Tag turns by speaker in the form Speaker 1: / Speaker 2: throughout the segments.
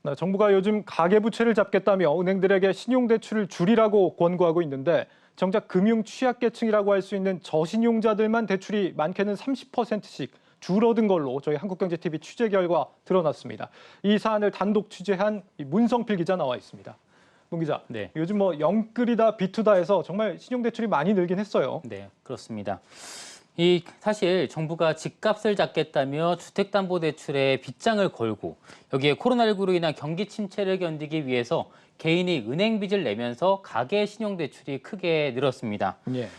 Speaker 1: 네, 정부가 요즘 가계부채를 잡겠다며 은행들에게 신용대출을 줄이라고 권고하고 있는데 정작 금융 취약계층이라고 할 수 있는 저신용자들만 대출이 많게는 30%씩 줄어든 걸로 저희 한국경제TV 취재 결과 드러났습니다. 이 사안을 단독 취재한 문성필 기자 나와 있습니다. 문 기자,
Speaker 2: 네.
Speaker 1: 요즘 영끌이다 비투다 해서 정말 신용대출이 많이 늘긴 했어요.
Speaker 2: 네, 그렇습니다. 사실 정부가 집값을 잡겠다며 주택담보대출에 빗장을 걸고 여기에 코로나19로 인한 경기 침체를 견디기 위해서 개인이 은행 빚을 내면서 가계 신용대출이 크게 늘었습니다.
Speaker 1: 예.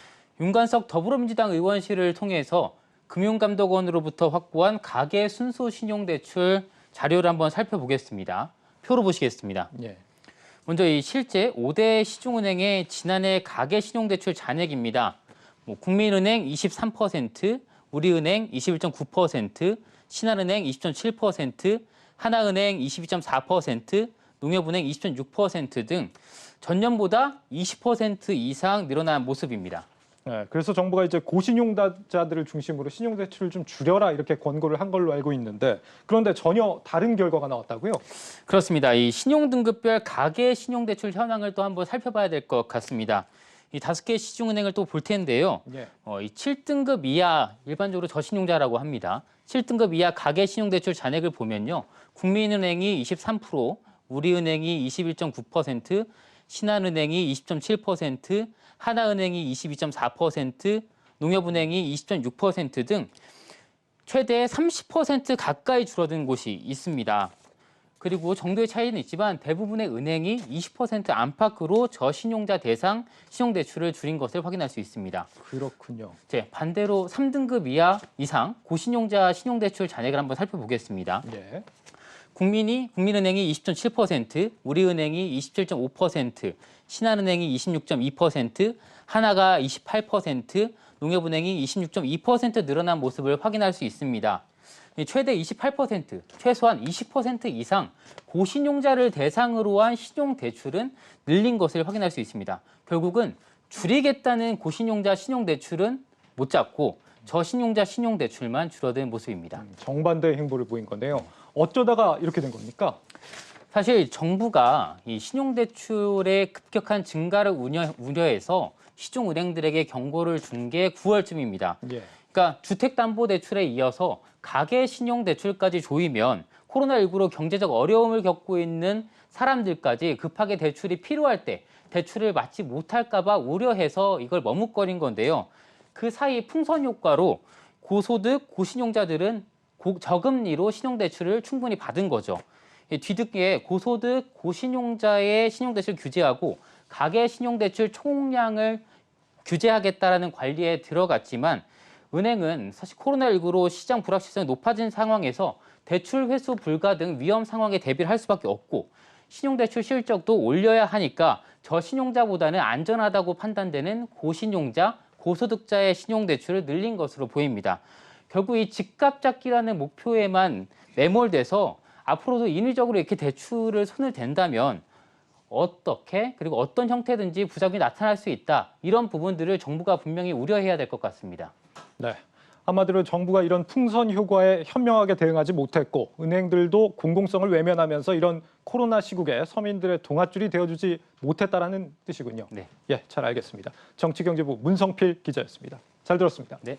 Speaker 2: 윤관석 더불어민주당 의원실을 통해서 금융감독원으로부터 확보한 가계 순수 신용대출 자료를 한번 살펴보겠습니다. 표로 보시겠습니다.
Speaker 1: 예.
Speaker 2: 먼저 실제 5대 시중은행의 지난해 가계 신용대출 잔액입니다. 국민은행 23%, 우리은행 21.9%, 신한은행 20.7%, 하나은행 22.4%, 농협은행 20.6% 등 전년보다 20% 이상 늘어난 모습입니다.
Speaker 1: 네, 그래서 정부가 이제 고신용자들을 중심으로 신용대출을 좀 줄여라 이렇게 권고를 한 걸로 알고 있는데 그런데 전혀 다른 결과가 나왔다고요?
Speaker 2: 그렇습니다. 이 신용등급별 가계 신용대출 현황을 또 한번 살펴봐야 될 것 같습니다. 이 5개 시중은행을 또 볼 텐데요.
Speaker 1: 예.
Speaker 2: 이 7등급 이하 일반적으로 저신용자라고 합니다. 7등급 이하 가계 신용대출 잔액을 보면요. 국민은행이 23%, 우리은행이 21.9%, 신한은행이 20.7%, 하나은행이 22.4%, 농협은행이 20.6% 등 최대 30% 가까이 줄어든 곳이 있습니다. 그리고 정도의 차이는 있지만 대부분의 은행이 20% 안팎으로 저신용자 대상 신용대출을 줄인 것을 확인할 수 있습니다.
Speaker 1: 그렇군요.
Speaker 2: 반대로 3등급 이하 이상 고신용자 신용대출 잔액을 한번 살펴보겠습니다.
Speaker 1: 예.
Speaker 2: 국민은행이 20.7%, 우리은행이 27.5%, 신한은행이 26.2%, 하나가 28%, 농협은행이 26.2% 늘어난 모습을 확인할 수 있습니다. 최대 28%, 최소한 20% 이상 고신용자를 대상으로 한 신용대출은 늘린 것을 확인할 수 있습니다. 결국은 줄이겠다는 고신용자 신용대출은 못 잡고 저신용자 신용대출만 줄어든 모습입니다.
Speaker 1: 정반대의 행보를 보인 건데요. 어쩌다가 이렇게 된 겁니까?
Speaker 2: 사실 정부가 이 신용대출의 급격한 증가를 우려해서 시중은행들에게 경고를 준 게 9월쯤입니다.
Speaker 1: 예.
Speaker 2: 그러니까 주택담보대출에 이어서 가계 신용대출까지 조이면 코로나19로 경제적 어려움을 겪고 있는 사람들까지 급하게 대출이 필요할 때 대출을 받지 못할까 봐 우려해서 이걸 머뭇거린 건데요. 그 사이 풍선 효과로 고소득, 고신용자들은 저금리로 신용대출을 충분히 받은 거죠. 뒤늦게 고소득, 고신용자의 신용대출 규제하고 가계 신용대출 총량을 규제하겠다라는 관리에 들어갔지만 은행은 사실 코로나19로 시장 불확실성이 높아진 상황에서 대출 회수 불가 등 위험 상황에 대비를 할 수밖에 없고 신용대출 실적도 올려야 하니까 저신용자보다는 안전하다고 판단되는 고신용자, 고소득자의 신용대출을 늘린 것으로 보입니다. 결국 이 집값 잡기라는 목표에만 매몰돼서 앞으로도 인위적으로 이렇게 대출을 손을 댄다면 어떻게 그리고 어떤 형태든지 부작용이 나타날 수 있다. 이런 부분들을 정부가 분명히 우려해야 될 것 같습니다.
Speaker 1: 네. 한마디로 정부가 이런 풍선 효과에 현명하게 대응하지 못했고 은행들도 공공성을 외면하면서 이런 코로나 시국에 서민들의 동아줄이 되어주지 못했다라는 뜻이군요.
Speaker 2: 네.
Speaker 1: 예, 잘 알겠습니다. 정치경제부 문성필 기자였습니다. 잘 들었습니다.
Speaker 2: 네.